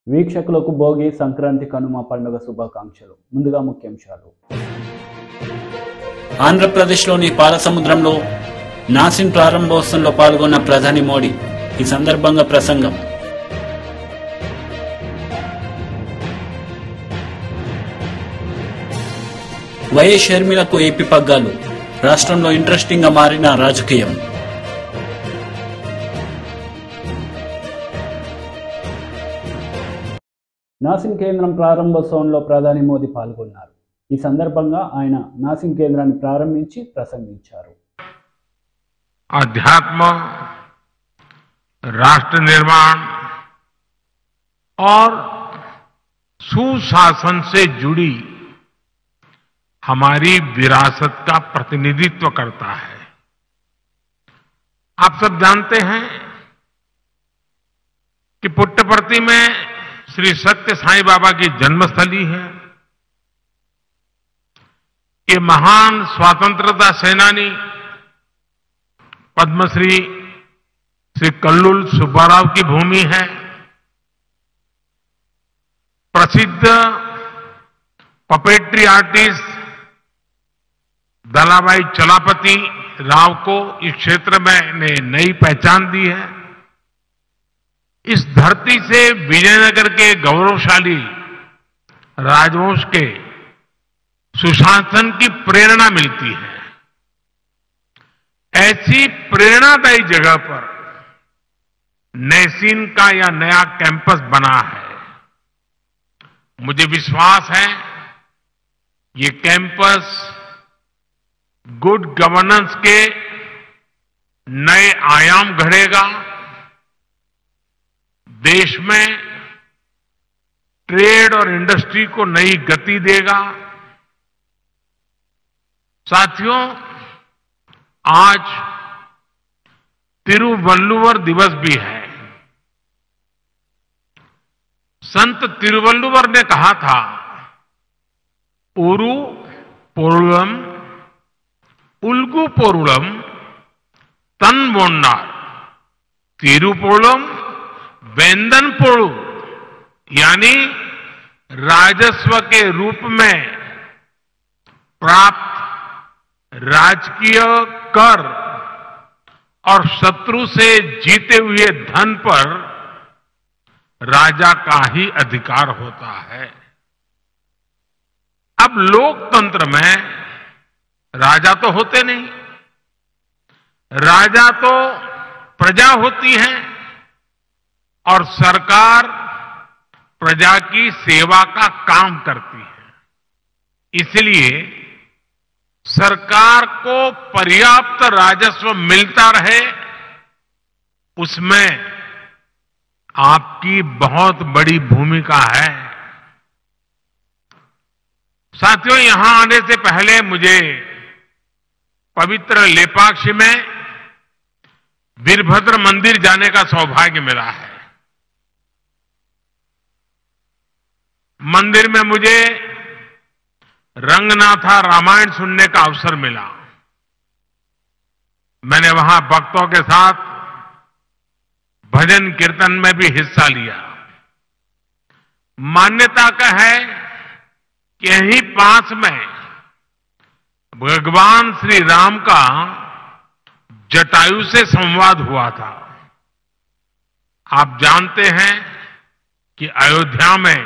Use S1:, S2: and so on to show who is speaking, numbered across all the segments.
S1: వీక్షకులకు భోగి సంక్రాంతి కనుమ పండుగ శుభాకాంక్షలు. ముందుగా ముఖ్యాంశాలు.
S2: ఆంధ్రప్రదేశ్లోని పాలసముద్రంలో నాసిన్ ప్రారంభోత్సవంలో పాల్గొన్న ప్రధాని మోడీ. ఈ సందర్భంగా ప్రసంగం. వైఎస్ షర్మిలకు ఏపీ పగ్గాలు. రాష్ట్రంలో ఇంట్రెస్టింగ్ గా మారిన రాజకీయం.
S1: నాసిన్ కేంద్రం ప్రారంభోత్సవంలో ప్రధాని మోదీ పాల్గొన్నారు. ఈ సందర్భంగా ఆయన నాసిన్ కేంద్రాన్ని ప్రారంభించి ప్రసంగించారు.
S3: अध्यात्म, राष्ट्र निर्माण और सुशासन से जुड़ी हमारी विरासत का प्रतिनिधित्व करता है। आप सब जानते हैं कि पुट्टपर्ती में श्री सत्य साईं बाबा की जन्मस्थली है। ये महान स्वतंत्रता सेनानी पद्मश्री श्री कल्लुल सुब्बाराव की भूमि है। प्रसिद्ध पपेट्री आर्टिस्ट दलाभाई चलापति राव को इस क्षेत्र में ने नई पहचान दी है। इस धरती से विजयनगर के गौरवशाली राजवंश के सुशासन की प्रेरणा मिलती है। ऐसी प्रेरणादायी जगह पर नैसीन का यह नया कैंपस बना है। मुझे विश्वास है ये कैंपस गुड गवर्नेंस के नए आयाम गढ़ेगा, देश में ट्रेड और इंडस्ट्री को नई गति देगा। साथियों, आज तिरुवल्लुवर दिवस भी है। संत तिरुवल्लुवर ने कहा था, उरु पोरुलम उल्गु पोरुलम तन मोन्नार तिरुपोलम वेंदन पोड़ू, यानी राजस्व के रूप में प्राप्त राजकीय कर और शत्रु से जीते हुए धन पर राजा का ही अधिकार होता है। अब लोकतंत्र में राजा तो होते नहीं, राजा तो प्रजा होती है और सरकार प्रजा की सेवा का काम करती है। इसलिए सरकार को पर्याप्त राजस्व मिलता रहे, उसमें आपकी बहुत बड़ी भूमिका है। साथियों, यहां आने से पहले मुझे पवित्र लेपाक्षी में वीरभद्र मंदिर जाने का सौभाग्य मिला है। मंदिर में मुझे रंगनाथा रामायण सुनने का अवसर मिला। मैंने वहां भक्तों के साथ भजन कीर्तन में भी हिस्सा लिया। मान्यता का है कि यहीं पास में भगवान श्री राम का जटायु से संवाद हुआ था। आप जानते हैं कि अयोध्या में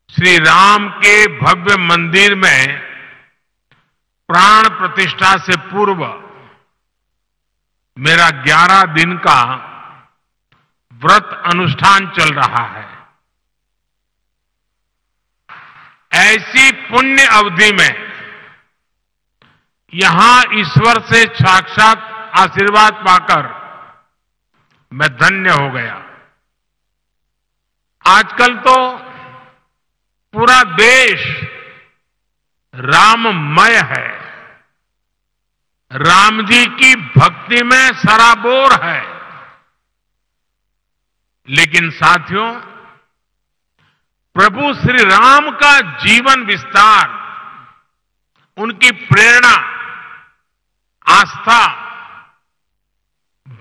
S3: श्री राम के भव्य मंदिर में प्राण प्रतिष्ठा से पूर्व मेरा 11 दिन का व्रत अनुष्ठान चल रहा है। ऐसी पुण्य अवधि में यहां ईश्वर से साक्षात आशीर्वाद पाकर मैं धन्य हो गया। आजकल तो पूरा देश राममय है, राम जी की भक्ति में सराबोर है। लेकिन साथियों, प्रभु श्री राम का जीवन विस्तार, उनकी प्रेरणा, आस्था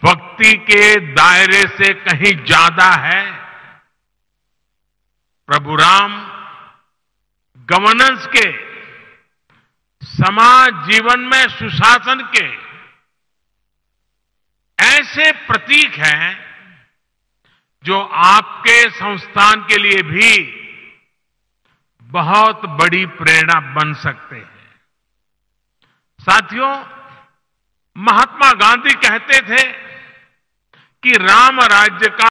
S3: भक्ति के दायरे से कहीं ज्यादा है। प्रभु राम गवर्नेंस के, समाज जीवन में सुशासन के ऐसे प्रतीक हैं जो आपके संस्थान के लिए भी बहुत बड़ी प्रेरणा बन सकते हैं। साथियों, महात्मा गांधी कहते थे कि राम राज्य का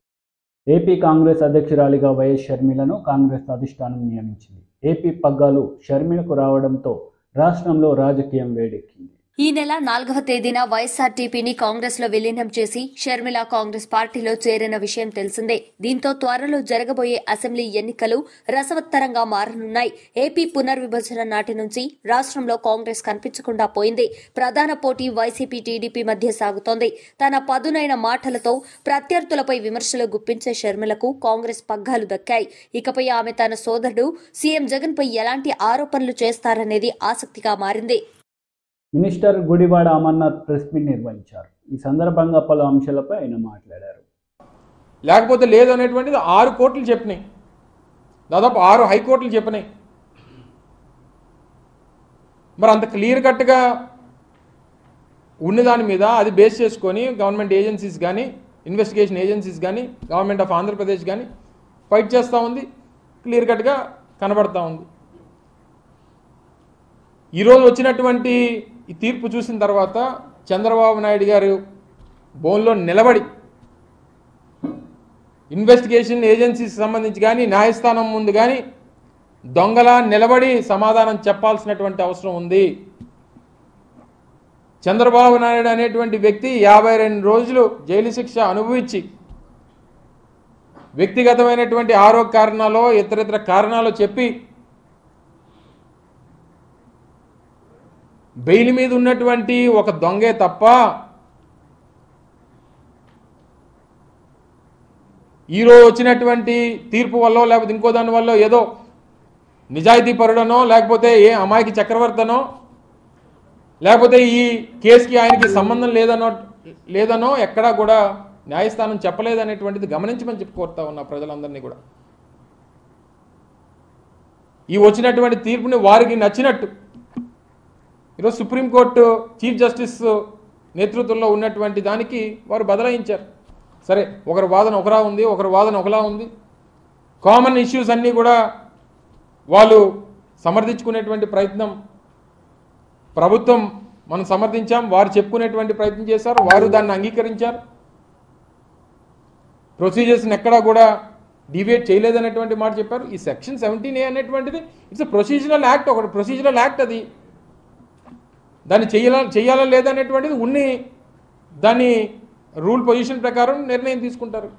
S1: ఏపీ కాంగ్రెస్ అధ్యక్షురాలిగా వైఎస్ షర్మిలను కాంగ్రెస్ అధిష్టానం నియమించింది. ఏపీ పగ్గాలు షర్మిలకు రావడంతో రాష్ట్రంలో రాజకీయం వేడెక్కింది.
S4: ఈ నెల 4వ తేదీన వైఎస్ఆర్టీపీని కాంగ్రెస్ లో విలీనం చేసి షర్మిల కాంగ్రెస్ పార్టీలో చేరిన విషయం తెలిసిందే. దీంతో త్వరలో జరగబోయే అసెంబ్లీ ఎన్నికలు రసవత్తరంగా మారనున్నాయి. ఏపీ పునర్విభజన నాటి నుంచి రాష్ట్రంలో కాంగ్రెస్ కనిపించకుండా పోయింది. ప్రధాన పోటీ వైసీపీ టీడీపీ మధ్య సాగుతోంది. తన పదునైన మాటలతో ప్రత్యర్థులపై విమర్శలు గుప్పించే షర్మిలకు కాంగ్రెస్ పగ్గాలు దక్కాయి. ఇకపై ఆమె తన సోదరుడు సీఎం జగన్ పై ఎలాంటి ఆరోపణలు చేస్తారనేది ఆసక్తిగా మారింది.
S1: Minister Gudivada Amarnath press meet నిర్వహించారు. ఈ సందర్భంగా పలు అంశాలపై ఆయన మాట్లాడారు.
S5: లేకపోతే లేదు అనేటువంటిది 6 కోర్టులు చెప్పినాయి, దాదాపు 6 హైకోర్టులు చెప్పినాయి. మరి అంత క్లియర్ కట్గా ఉన్నదాని మీద అది బేస్ చేసుకొని గవర్నమెంట్ ఏజెన్సీస్ కానీ, ఇన్వెస్టిగేషన్ ఏజెన్సీస్ కానీ, గవర్నమెంట్ ఆఫ్ ఆంధ్రప్రదేశ్ కానీ ఫైట్ చేస్తూ ఉంది, క్లియర్ కట్గా కనబడతా ఉంది. ఈరోజు వచ్చినటువంటి ఈ తీర్పు చూసిన తర్వాత చంద్రబాబు నాయుడు గారు బోన్లో నిలబడి ఇన్వెస్టిగేషన్ ఏజెన్సీకి సంబంధించి కానీ, న్యాయస్థానం ముందు కానీ దొంగలా నిలబడి సమాధానం చెప్పాల్సినటువంటి అవసరం ఉంది. చంద్రబాబు నాయుడు అనేటువంటి వ్యక్తి 52 రోజులు జైలు శిక్ష అనుభవించి వ్యక్తిగతమైనటువంటి ఆరోగ్య కారణాలు, ఇతరితర కారణాలు చెప్పి బెయిల్ మీద ఉన్నటువంటి ఒక దొంగే తప్ప ఈరోజు వచ్చినటువంటి తీర్పు వల్ల లేకపోతే ఇంకో దాని వల్ల ఏదో నిజాయితీ పరుడనో లేకపోతే ఏ అమాయకి చక్రవర్తనో లేకపోతే ఈ కేసుకి ఆయనకి సంబంధం లేదనో ఎక్కడా కూడా న్యాయస్థానం చెప్పలేదనేటువంటిది గమనించమని చెప్పి కోరుతా ఉన్నా ప్రజలందరినీ కూడా. ఈ వచ్చినటువంటి తీర్పుని వారికి నచ్చినట్టు ఈరోజు సుప్రీంకోర్టు చీఫ్ జస్టిస్ నేతృత్వంలో ఉన్నటువంటి దానికి వారు బదలాయించారు. సరే, ఒకరి వాదన ఒకలా ఉంది, ఒకరి వాదన ఒకలా ఉంది. కామన్ ఇష్యూస్ అన్నీ కూడా వాళ్ళు సమర్థించుకునేటువంటి ప్రయత్నం ప్రభుత్వం మనం సమర్థించాం, వారు చెప్పుకునేటువంటి ప్రయత్నం చేశారు, వారు దాన్ని అంగీకరించారు. ప్రొసీజర్స్ని ఎక్కడా కూడా డివేట్ చేయలేదనేటువంటి మాట చెప్పారు. ఈ సెక్షన్ 17A అనేటువంటిది ఇట్స్ ప్రొసీజరల్ యాక్ట్, ఒకటి ప్రొసీజరల్ యాక్ట్. అది దాన్ని చేయాలా లేదనేటువంటిది ఉన్ని దాన్ని రూల్ పొజిషన్ ప్రకారం నిర్ణయం తీసుకుంటారు.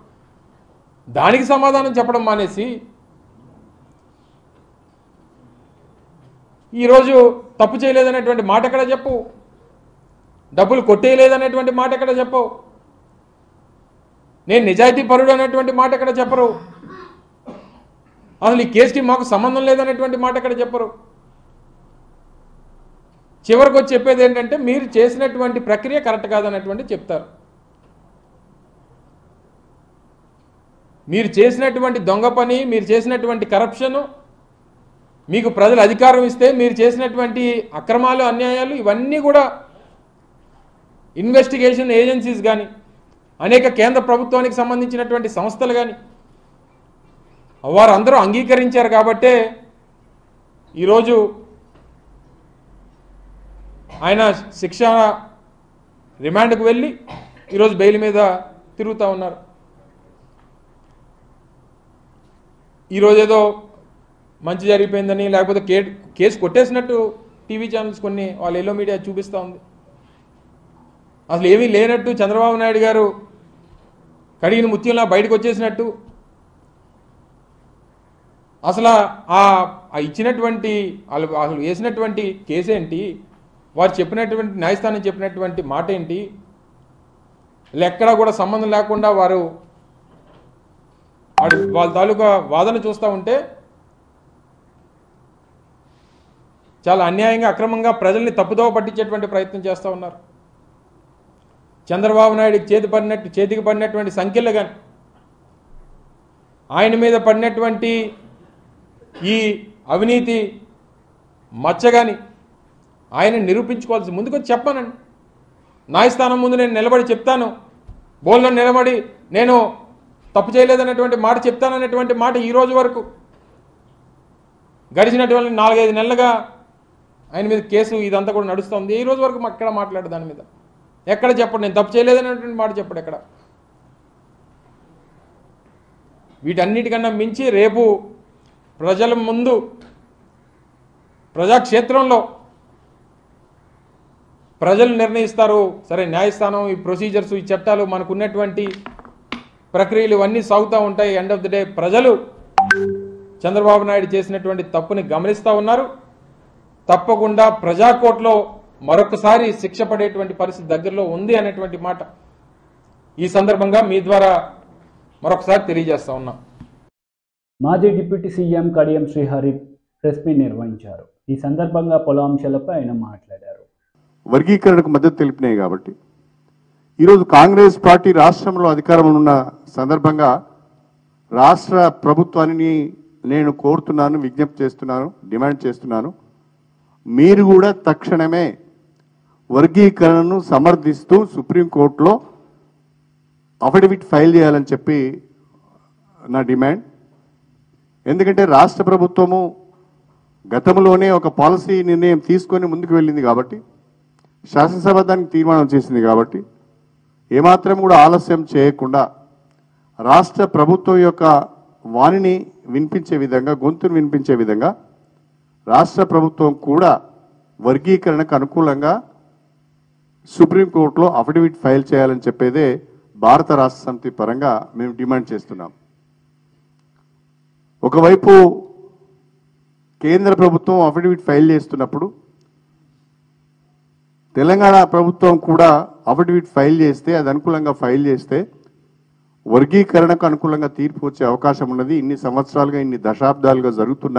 S5: దానికి సమాధానం చెప్పడం మానేసి ఈరోజు తప్పు చేయలేదనేటువంటి మాట ఎక్కడ చెప్పు, డబ్బులు కొట్టేయలేదనేటువంటి మాట ఎక్కడ చెప్పవు, నేను నిజాయితీ పరుడు అనేటువంటి మాట ఎక్కడ చెప్పరు, అసలు ఈ కేసుకి మాకు సంబంధం లేదనేటువంటి మాట ఎక్కడ చెప్పరు. చివరికి వచ్చి చెప్పేది ఏంటంటే మీరు చేసినటువంటి ప్రక్రియ కరెక్ట్ కాదనేటువంటి చెప్తారు. మీరు చేసినటువంటి దొంగ పని, మీరు చేసినటువంటి కరప్షను, మీకు ప్రజలు అధికారం ఇస్తే మీరు చేసినటువంటి అక్రమాలు, అన్యాయాలు ఇవన్నీ కూడా ఇన్వెస్టిగేషన్ ఏజెన్సీస్ కానీ, అనేక కేంద్ర ప్రభుత్వానికి సంబంధించినటువంటి సంస్థలు కానీ వారందరూ అంగీకరించారు. కాబట్టే ఈరోజు ఆయన శిక్ష రిమాండ్కు వెళ్ళి ఈరోజు బెయిల్ మీద తిరుగుతూ ఉన్నారు. ఈరోజు ఏదో మంచి జరిగిపోయిందని లేకపోతే కేసు కొట్టేసినట్టు టీవీ ఛానల్స్ కొన్ని వాళ్ళ ఎల్లో మీడియా చూపిస్తూ ఉంది. అసలు ఏమీ లేనట్టు చంద్రబాబు నాయుడు గారు కడిగిన ముత్యంలా బయటకు వచ్చేసినట్టు, అసలు ఆ ఇచ్చినటువంటి అసలు వేసినటువంటి కేసేంటి, వారు చెప్పినటువంటి న్యాయస్థానం చెప్పినటువంటి మాట ఏంటి, ఎక్కడా కూడా సంబంధం లేకుండా వారు వాళ్ళ తాలూకా వాదన చూస్తూ ఉంటే చాలా అన్యాయంగా, అక్రమంగా ప్రజల్ని తప్పుదోవ పట్టించేటువంటి ప్రయత్నం చేస్తూ ఉన్నారు. చంద్రబాబు నాయుడికి చేతికి పడినటువంటి సంఖ్యలు కానీ, ఆయన మీద పడినటువంటి ఈ అవినీతి మచ్చగాని ఆయన నిరూపించుకోవాల్సి ముందుకొచ్చి చెప్పానండి. న్యాయస్థానం ముందు నేను నిలబడి చెప్తాను, బోల్లో నిలబడి నేను తప్పు చేయలేదనేటువంటి మాట చెప్తాననేటువంటి మాట ఈ రోజు వరకు గడిచినటువంటి 4-5 నెలలుగా ఆయన మీద కేసు ఇదంతా కూడా నడుస్తుంది. ఈ రోజు వరకు ఎక్కడ మాట్లాడు దాని మీద ఎక్కడ చెప్పడు, నేను తప్పు చేయలేదనేటువంటి మాట చెప్పడు ఎక్కడ. వీటన్నిటికన్నా మించి రేపు ప్రజల ముందు ప్రజాక్షేత్రంలో ప్రజలు నిర్ణయిస్తారు. సరే, న్యాయస్థానం, ఈ ప్రొసీజర్స్, ఈ చట్టాలు, మనకున్నటువంటి ప్రక్రియలు ఇవన్నీ సాగుతూ ఉంటాయి. ఎండ్ ఆఫ్ ది డే ప్రజలు చంద్రబాబు నాయుడు చేసినటువంటి తప్పుని గమనిస్తూ ఉన్నారు. తప్పకుండా ప్రజాకోర్టులో మరొకసారి శిక్ష పడేటువంటి పరిస్థితి దగ్గరలో ఉంది అనేటువంటి మాట ఈ సందర్భంగా మీ ద్వారా మరొకసారి తెలియజేస్తా ఉన్నాం.
S1: మాజీ deputy CM Kadiyam Srihari press meet నిర్వహించారు. ఈ సందర్భంగా పలు అంశాలపై ఆయన మాట్లాడారు.
S6: వర్గీకరణకు మద్దతు తెలిపినాయి కాబట్టి ఈరోజు కాంగ్రెస్ పార్టీ రాష్ట్రంలో అధికారంలో ఉన్న సందర్భంగా రాష్ట్ర ప్రభుత్వాన్ని నేను కోరుతున్నాను, విజ్ఞప్తి చేస్తున్నాను, డిమాండ్ చేస్తున్నాను. మీరు కూడా తక్షణమే వర్గీకరణను సమర్థిస్తూ సుప్రీంకోర్టులో అఫిడవిట్ ఫైల్ చేయాలని చెప్పి నా డిమాండ్. ఎందుకంటే రాష్ట్ర ప్రభుత్వము గతంలోనే ఒక పాలసీ నిర్ణయం తీసుకొని ముందుకు వెళ్ళింది కాబట్టి, శాసనసభ దానికి తీర్మానం చేసింది కాబట్టి, ఏమాత్రం కూడా ఆలస్యం చేయకుండా రాష్ట్ర ప్రభుత్వం యొక్క వాణిని వినిపించే విధంగా, గొంతును వినిపించే విధంగా రాష్ట్ర ప్రభుత్వం కూడా వర్గీకరణకు అనుకూలంగా సుప్రీంకోర్టులో అఫిడవిట్ ఫైల్ చేయాలని చెప్పేదే భారత రాష్ట్ర సమితి పరంగా మేము డిమాండ్ చేస్తున్నాం. ఒకవైపు కేంద్ర ప్రభుత్వం అఫిడవిట్ ఫైల్ చేస్తున్నప్పుడు తెలంగాణ ప్రభుత్వం కూడా అఫిడవిట్ ఫైల్ చేస్తే, అది అనుకూలంగా ఫైల్ చేస్తే వర్గీకరణకు అనుకూలంగా తీర్పు వచ్చే అవకాశం ఉన్నది. ఇన్ని సంవత్సరాలుగా, ఇన్ని దశాబ్దాలుగా జరుగుతున్న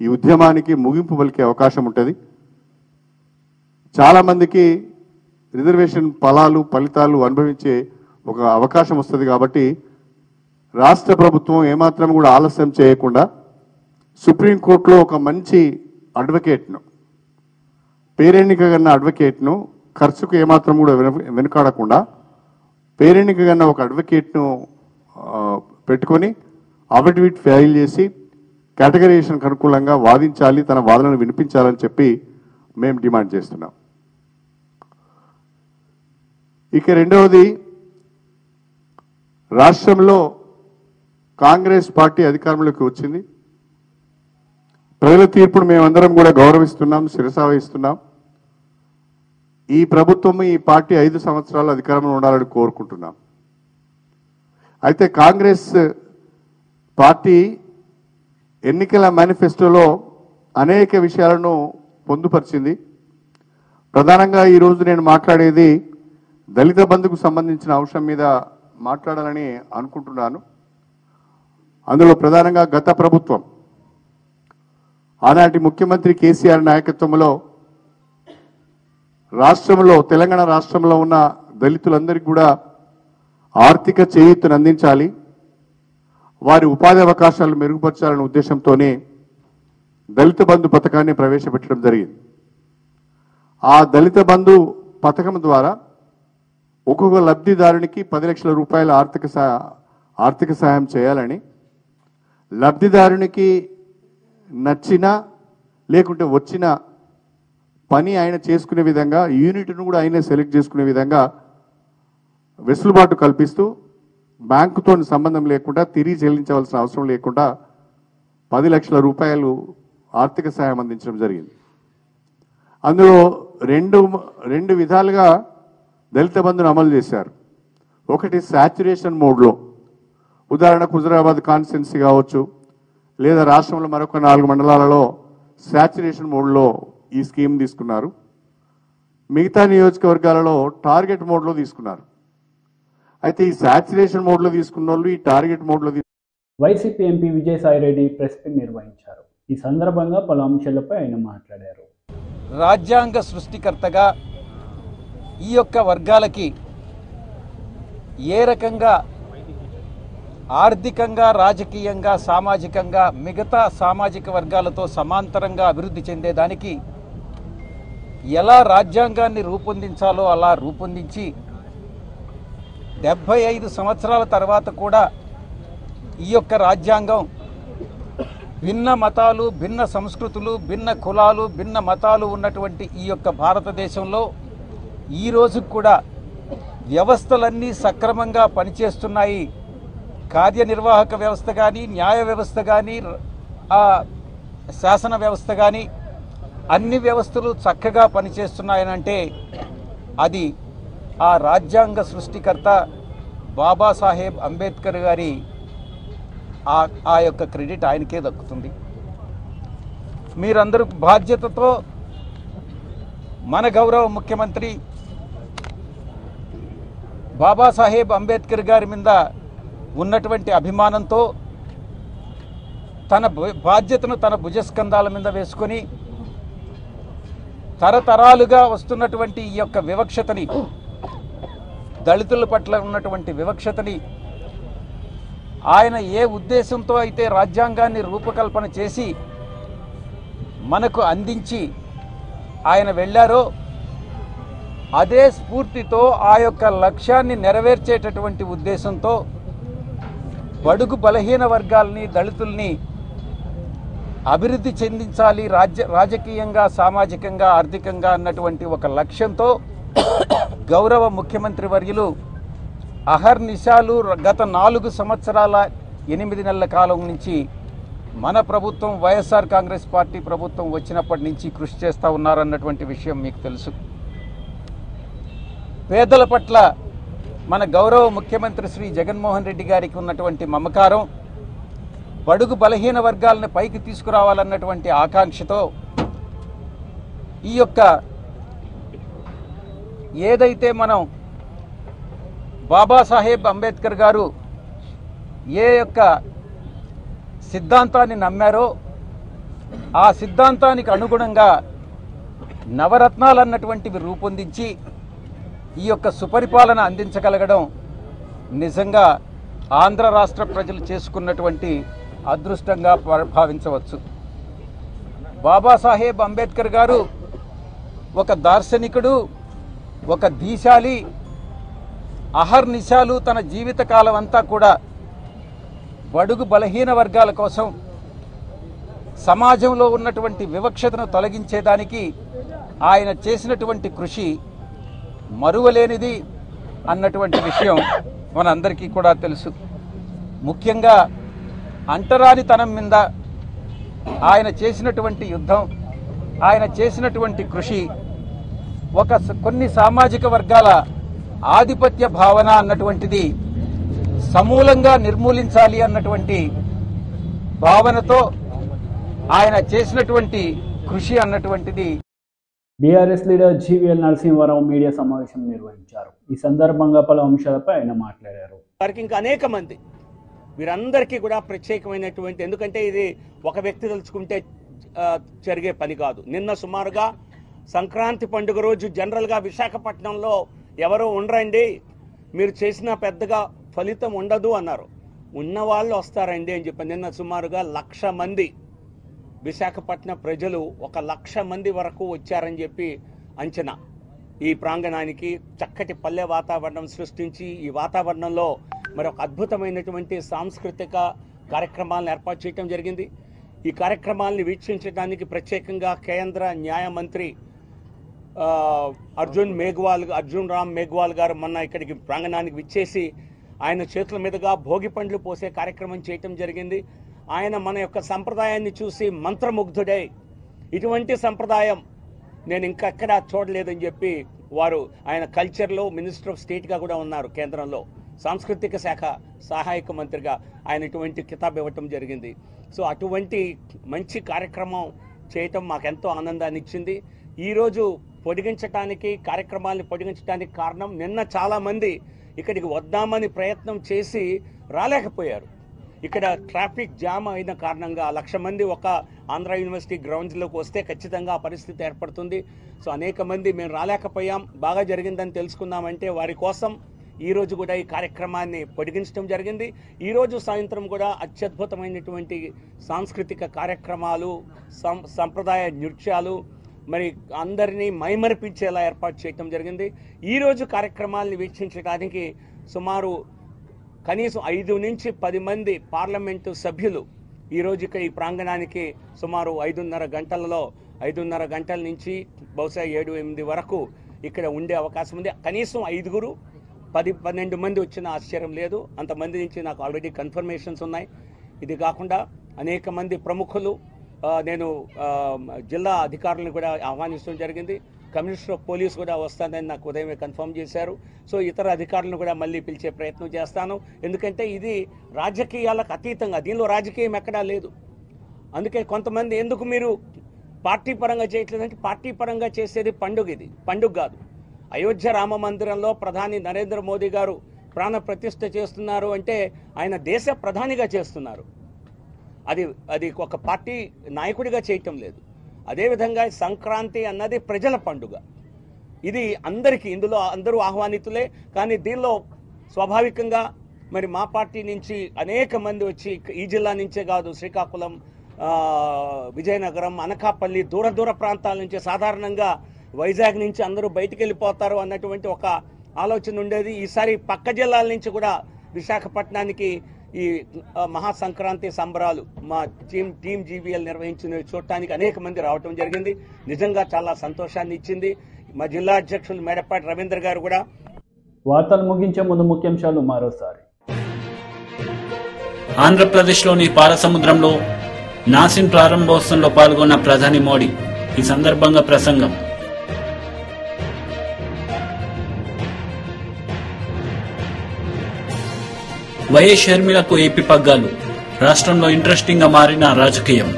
S6: ఈ ఉద్యమానికి ముగింపు పలికే అవకాశం ఉంటుంది. చాలామందికి రిజర్వేషన్ ఫలితాలు అనుభవించే ఒక అవకాశం వస్తుంది. కాబట్టి రాష్ట్ర ప్రభుత్వం ఏమాత్రం కూడా ఆలస్యం చేయకుండా సుప్రీంకోర్టులో ఒక మంచి అడ్వకేట్ను, పేరెన్నిక కన్నా అడ్వకేట్ను, ఖర్చుకు ఏమాత్రం కూడా వెనుకాడకుండా పేరెన్నిక కన్నా ఒక అడ్వకేట్ను పెట్టుకొని అఫిడవిట్ ఫైల్ చేసి కేటగరైజేషన్కి అనుకూలంగా వాదించాలి, తన వాదనను వినిపించాలని చెప్పి మేము డిమాండ్ చేస్తున్నాం. ఇక రెండవది, రాష్ట్రంలో కాంగ్రెస్ పార్టీ అధికారంలోకి వచ్చింది. ప్రజల తీర్పును మేమందరం కూడా గౌరవిస్తున్నాం, శిరసావహిస్తున్నాం. ఈ ప్రభుత్వం, ఈ పార్టీ 5 సంవత్సరాలు అధికారంలో ఉండాలని కోరుకుంటున్నాం. అయితే కాంగ్రెస్ పార్టీ ఎన్నికల మేనిఫెస్టోలో అనేక విషయాలను పొందుపరిచింది. ప్రధానంగా ఈరోజు నేను మాట్లాడేది దళిత బంధుకు సంబంధించిన అంశం మీద మాట్లాడాలని అనుకుంటున్నాను. అందులో ప్రధానంగా గత ప్రభుత్వం, ఆనాటి ముఖ్యమంత్రి కేసీఆర్ నాయకత్వంలో రాష్ట్రంలో, తెలంగాణ రాష్ట్రంలో ఉన్న దళితులందరికీ కూడా ఆర్థిక చేయూతను అందించాలి, వారి ఉపాధి అవకాశాలు మెరుగుపరచాలనే ఉద్దేశంతోనే దళిత బంధు పథకాన్ని ప్రవేశపెట్టడం జరిగింది. ఆ దళిత బంధు పథకం ద్వారా ఒక్కొక్క లబ్ధిదారునికి 10 లక్షల రూపాయల ఆర్థిక సాయం చేయాలని, లబ్ధిదారునికి నచ్చిన లేకుంటే వచ్చిన పని ఆయన చేసుకునే విధంగా, యూనిట్ను కూడా ఆయనే సెలెక్ట్ చేసుకునే విధంగా వెసులుబాటు కల్పిస్తూ, బ్యాంకుతో సంబంధం లేకుండా, తిరిగి చెల్లించవలసిన అవసరం లేకుండా 10 లక్షల రూపాయలు ఆర్థిక సాయం అందించడం జరిగింది. అందులో రెండు విధాలుగా దళిత బంధును అమలు చేశారు. ఒకటి శాచ్యురేషన్ మోడ్లో, ఉదాహరణకు హుజరాబాద్ కాన్స్టిట్యున్సీ కావచ్చు, లేదా రాష్ట్రంలో మరొక 4 మండలాలలో శాచ్యురేషన్ మోడ్లో ఈ స్కీమ్ తీసుకున్నారు. మిగతా నియోజకవర్గాలలో టార్గెట్ మోడ్లో తీసుకున్నారు. అయితే ఈ శాచ్యురేషన్ మోడ్లో తీసుకున్న వాళ్ళు ఈ టార్గెట్ మోడ్లో
S1: YCP MP Vijayasai Reddy press meet నిర్వహించారు. ఈ సందర్భంగా పలు అంశాలపై ఆయన మాట్లాడారు.
S7: రాజ్యాంగ సృష్టికర్తగా ఈ యొక్క వర్గాలకి ఏ రకంగా ఆర్థికంగా, రాజకీయంగా, సామాజికంగా మిగతా సామాజిక వర్గాలతో సమాంతరంగా అభివృద్ధి చెందేదానికి ఎలా రాజ్యాంగాన్ని రూపొందించాలో అలా రూపొందించి 75 సంవత్సరాల తర్వాత కూడా ఈ యొక్క రాజ్యాంగం భిన్న మతాలు, భిన్న సంస్కృతులు, భిన్న కులాలు, భిన్న మతాలు ఉన్నటువంటి ఈ యొక్క భారతదేశంలో ఈ రోజు కూడా వ్యవస్థలన్నీ సక్రమంగా పనిచేస్తున్నాయి. కార్యనిర్వాహక వ్యవస్థ కానీ, న్యాయ వ్యవస్థ కానీ, శాసన వ్యవస్థ కానీ అన్ని వ్యవస్థలు చక్కగా పనిచేస్తున్నాయనంటే అది ఆ రాజ్యాంగ సృష్టికర్త బాబాసాహెబ్ అంబేద్కర్ గారి ఆ యొక్క క్రెడిట్ ఆయనకే దక్కుతుంది. మీరందరూ బాధ్యతతో మన గౌరవ ముఖ్యమంత్రి బాబాసాహెబ్ అంబేద్కర్ గారి మీద ఉన్నటువంటి అభిమానంతో తన బాధ్యతను తన భుజస్కంధాల మీద వేసుకొని తరతరాలుగా వస్తున్నటువంటి ఈ యొక్క వివక్షతని, దళితుల పట్ల ఉన్నటువంటి వివక్షతని ఆయన ఏ ఉద్దేశంతో అయితే రాజ్యాంగాన్ని రూపకల్పన చేసి మనకు అందించి ఆయన వెళ్ళారో అదే స్ఫూర్తితో ఆ యొక్క లక్ష్యాన్ని నెరవేర్చేటటువంటి ఉద్దేశంతో బడుగు బలహీన వర్గాల్ని, దళితుల్ని అభివృద్ధి చెందించాలి రాజకీయంగా, సామాజికంగా, ఆర్థికంగా అన్నటువంటి ఒక లక్ష్యంతో గౌరవ ముఖ్యమంత్రి వర్యులు అహర్నిశాలు గత 4 సంవత్సరాల 8 నెలల కాలం నుంచి మన ప్రభుత్వం, వైఎస్ఆర్ కాంగ్రెస్ పార్టీ ప్రభుత్వం వచ్చినప్పటి నుంచి కృషి చేస్తూ ఉన్నారన్నటువంటి విషయం మీకు తెలుసు. పేదల పట్ల మన గౌరవ ముఖ్యమంత్రి శ్రీ జగన్మోహన్ రెడ్డి గారికి ఉన్నటువంటి మమకారం, బడుగు బలహీన వర్గాలను పైకి తీసుకురావాలన్నటువంటి ఆకాంక్షతో ఈ యొక్క ఏదైతే మనం బాబాసాహెబ్ అంబేద్కర్ గారు ఏ యొక్క సిద్ధాంతాన్ని నమ్మారో ఆ సిద్ధాంతానికి అనుగుణంగా నవరత్నాలు అన్నటువంటివి రూపొందించి ఈ యొక్క సుపరిపాలన అందించగలగడం నిజంగా ఆంధ్ర రాష్ట్ర ప్రజలు చేసుకున్నటువంటి అదృష్టంగా భావించవచ్చు. బాబాసాహెబ్ అంబేద్కర్ గారు ఒక దార్శనికుడు, ఒక దీశాలి. అహర్నిశాలు తన జీవితకాలం అంతా కూడా బడుగు బలహీన వర్గాల కోసం, సమాజంలో ఉన్నటువంటి వివక్షతను తొలగించేదానికి ఆయన చేసినటువంటి కృషి మరువలేనిది అన్నటువంటి విషయం మనందరికీ కూడా తెలుసు. ముఖ్యంగా అంటరానితనం మీద ఆయన చేసినటువంటి యుద్ధం, ఆయన చేసినటువంటి కృషి కొన్ని సామాజిక వర్గాల ఆధిపత్య భావన అన్నటువంటిది సమూలంగా నిర్మూలించాలి అన్నటువంటి భావనతో ఆయన చేసినటువంటి కృషి అన్నటువంటిది.
S1: BRS leader GVL Narasimha Rao media సమావేశం నిర్వహించారు. ఈ సందర్భంగా పలు అంశాలపై ఆయన మాట్లాడారు.
S8: వారికి ఇంకా అనేక మంది, వీరందరికీ కూడా ప్రత్యేకమైనటువంటి, ఎందుకంటే ఇది ఒక వ్యక్తి తలుచుకుంటే జరిగే పని కాదు. నిన్న సుమారుగా సంక్రాంతి పండుగ రోజు జనరల్గా విశాఖపట్నంలో ఎవరో ఉండరండి, మీరు చేసిన పెద్దగా ఫలితం ఉండదు అన్నారు. ఉన్నవాళ్ళు వస్తారండి అని చెప్పి నిన్న సుమారుగా 1,00,000 మంది విశాఖపట్నం ప్రజలు 1,00,000 మంది వరకు వచ్చారని చెప్పి అంచనా. ఈ ప్రాంగణానికి చక్కటి పల్లె వాతావరణం సృష్టించి ఈ వాతావరణంలో మరి ఒక అద్భుతమైనటువంటి సాంస్కృతిక కార్యక్రమాలను ఏర్పాటు చేయడం జరిగింది. ఈ కార్యక్రమాలను వీక్షించడానికి ప్రత్యేకంగా కేంద్ర న్యాయ మంత్రి అర్జున్ రామ్ మేఘ్వాల్ గారు మొన్న ఇక్కడికి ప్రాంగణానికి విచ్చేసి ఆయన చేతుల మీదుగా భోగి పండ్లు పోసే కార్యక్రమం చేయటం జరిగింది. ఆయన మన యొక్క సంప్రదాయాన్ని చూసి మంత్రముగ్ధుడై ఇటువంటి సంప్రదాయం నేను ఇంకెక్కడా చూడలేదని చెప్పి వారు, ఆయన కల్చర్లో మినిస్టర్ ఆఫ్ స్టేట్గా కూడా ఉన్నారు, కేంద్రంలో సాంస్కృతిక శాఖ సహాయక మంత్రిగా ఆయన ఇటువంటి కితాబ్ ఇవ్వటం జరిగింది. సో అటువంటి మంచి కార్యక్రమం చేయటం మాకెంతో ఆనందాన్ని ఇచ్చింది. ఈరోజు కార్యక్రమాలను పొడిగించడానికి కారణం, నిన్న చాలామంది ఇక్కడికి వద్దామని ప్రయత్నం చేసి రాలేకపోయారు. ఇక్కడ ట్రాఫిక్ జామ్ అయిన కారణంగా 1,00,000 మంది ఒక ఆంధ్ర యూనివర్సిటీ గ్రౌండ్స్లోకి వస్తే ఖచ్చితంగా ఆ పరిస్థితి ఏర్పడుతుంది. సో అనేక మంది మేము రాలేకపోయాం, బాగా జరిగిందని తెలుసుకుందామంటే వారి కోసం ఈ రోజు కూడా ఈ కార్యక్రమాన్ని పొడిగించడం జరిగింది. ఈ రోజు సాయంత్రం కూడా అత్యద్భుతమైనటువంటి సాంస్కృతిక కార్యక్రమాలు, సంప్రదాయ నృత్యాలు మరి అందరినీ మైమరిపించేలా ఏర్పాటు చేయడం జరిగింది. ఈ రోజు కార్యక్రమాలను వీక్షించడానికి సుమారు కనీసం 5 నుంచి 10 మంది పార్లమెంటు సభ్యులు ఈరోజు ఇక్కడ ఈ ప్రాంగణానికి సుమారు 5:30 గంటల నుంచి బహుశా 7-8 వరకు ఇక్కడ ఉండే అవకాశం ఉంది. కనీసం 5, 10-12 మంది వచ్చిన ఆశ్చర్యం లేదు. అంతమంది నుంచి నాకు ఆల్రెడీ కన్ఫర్మేషన్స్ ఉన్నాయి. ఇది కాకుండా అనేక మంది ప్రముఖులు, నేను జిల్లా అధికారులను కూడా ఆహ్వానించడం జరిగింది. కమిషనర్ ఆఫ్ పోలీస్ కూడా వస్తానని నాకు ఉదయమే కన్ఫర్మ్ చేశారు. సో ఇతర అధికారులను కూడా మళ్ళీ పిలిచే ప్రయత్నం చేస్తాను. ఎందుకంటే ఇది రాజకీయాలకు అతీతంగా, దీనిలో రాజకీయం ఎక్కడా లేదు. అందుకే కొంతమంది ఎందుకు మీరు పార్టీ పరంగా చేయట్లేదంటే, పార్టీ పరంగా చేసేది పండుగ, ఇది పండుగ కాదు. అయోధ్య రామ మందిరంలో ప్రధాని నరేంద్ర మోదీ గారు ప్రాణ ప్రతిష్ఠ చేస్తున్నారు అంటే ఆయన దేశ ప్రధానిగా చేస్తున్నారు. అది ఒక పార్టీ నాయకుడిగా చేయటం లేదు. అదేవిధంగా సంక్రాంతి అన్నది ప్రజల పండుగ. ఇది అందరికీ, ఇందులో అందరూ ఆహ్వానితులే. కానీ దీనిలో స్వాభావికంగా మరి మా పార్టీ నుంచి అనేక మంది వచ్చి, ఈ జిల్లా నుంచే కాదు, శ్రీకాకుళం, విజయనగరం, అనకాపల్లి, దూర ప్రాంతాల నుంచి, సాధారణంగా వైజాగ్ నుంచి అందరూ బయటికి వెళ్ళిపోతారు అన్నటువంటి ఒక ఆలోచన ఉండేది. ఈసారి పక్క జిల్లాల నుంచి కూడా విశాఖపట్నానికి ఈ మహాసంక్రాంతి సంబరాలు మా టీం జీవీఎల్ నిర్వహించిన చూడటానికి అనేక మంది రావటం జరిగింది. నిజంగా చాలా సంతోషాన్ని ఇచ్చింది. మా జిల్లా అధ్యక్షులు మేడపాటి రవీంద్ర గారు కూడా.
S1: వార్తలు ముగించే ముందు ముఖ్యాంశాలు మరోసారి.
S2: ఆంధ్రప్రదేశ్లోని పాలసముద్రంలో నాసిన్ ప్రారంభోత్సవంలో పాల్గొన్న ప్రధాని మోడీ. ఈ సందర్భంగా ప్రసంగం. వైఎస్ షర్మిలకు ఏపీ పగ్గాలు. రాష్ట్రంలో ఇంట్రెస్టింగ్ గా మారిన రాజకీయం.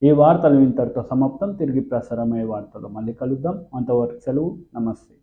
S1: ఈ వార్తలు ఇంతటితో సమాప్తం. తిరిగి ప్రసారమయ్యే వార్తలు మళ్ళీ కలుద్దాం. అంతవరకు సెలవు. నమస్తే.